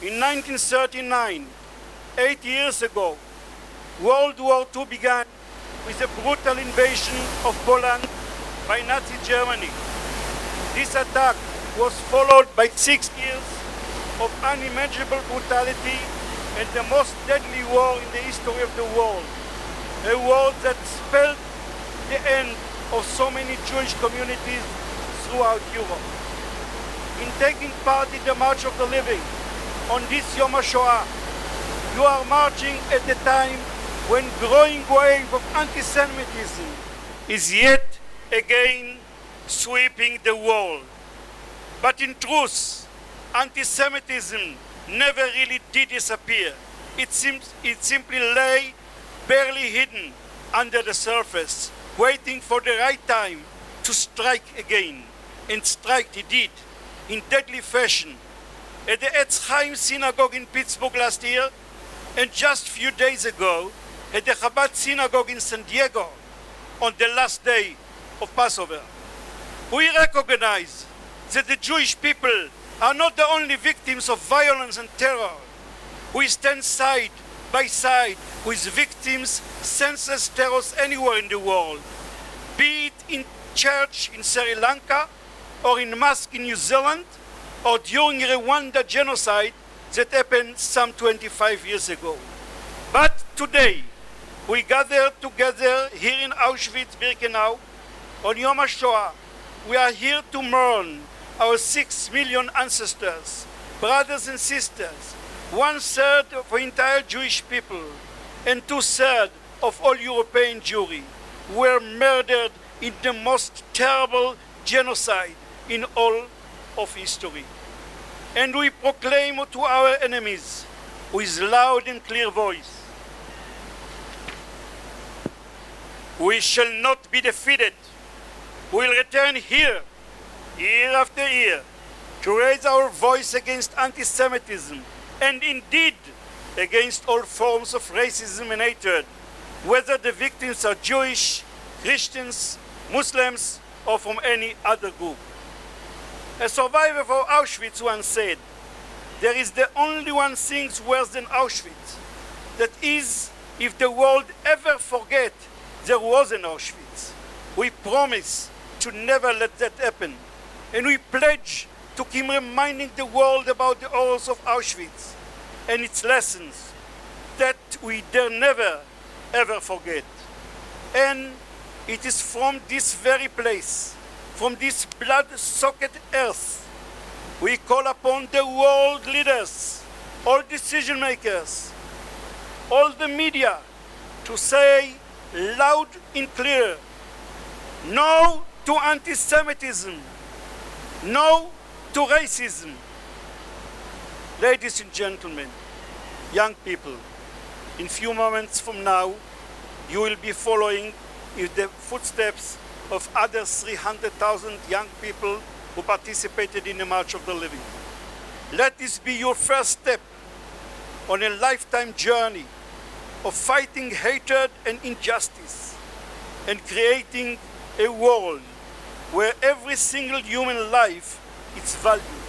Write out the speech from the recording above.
In 1939, 8 years ago, World War II began with a brutal invasion of Poland by Nazi Germany. This attack was followed by 6 years of unimaginable brutality and the most deadly war in the history of the world. A war that spelled the end of so many Jewish communities throughout Europe. In taking part in the March of the Living on this Yom HaShoah, you are marching at a time when growing wave of anti-Semitism is yet again sweeping the world. But in truth, anti-Semitism never really did disappear. It simply lay barely hidden under the surface, waiting for the right time to strike again. And strike it did, in deadly fashion, at the Etz Chaim synagogue in Pittsburgh last year, and just a few days ago, at the Chabad synagogue in San Diego, on the last day of Passover. We recognize that the Jewish people are not the only victims of violence and terror. We stand side by side with victims of senseless terrors anywhere in the world, be it in church in Sri Lanka, or in mosque in New Zealand, or during Rwanda genocide that happened some 25 years ago. But today, we gather together here in Auschwitz, Birkenau, on Yom HaShoah. We are here to mourn our 6 million ancestors, brothers and sisters, 1/3 of the entire Jewish people, and 2/3 of all European Jewry were murdered in the most terrible genocide in all of history. And we proclaim to our enemies with loud and clear voice, we shall not be defeated. We will return here, year after year, to raise our voice against anti-Semitism and indeed against all forms of racism and hatred, whether the victims are Jewish, Christians, Muslims, or from any other group. A survivor of Auschwitz once said, there is the only one thing worse than Auschwitz. That is, if the world ever forget there was an Auschwitz. We promise to never let that happen. And we pledge to keep reminding the world about the horrors of Auschwitz and its lessons that we dare never, ever forget. And it is from this very place, from this blood-soaked earth, we call upon the world leaders, all decision makers, all the media, to say loud and clear, no to anti-Semitism, no to racism. Ladies and gentlemen, young people, in few moments from now, you will be following in the footsteps of other 300,000 young people who participated in the March of the Living. Let this be your first step on a lifetime journey of fighting hatred and injustice and creating a world where every single human life is valued.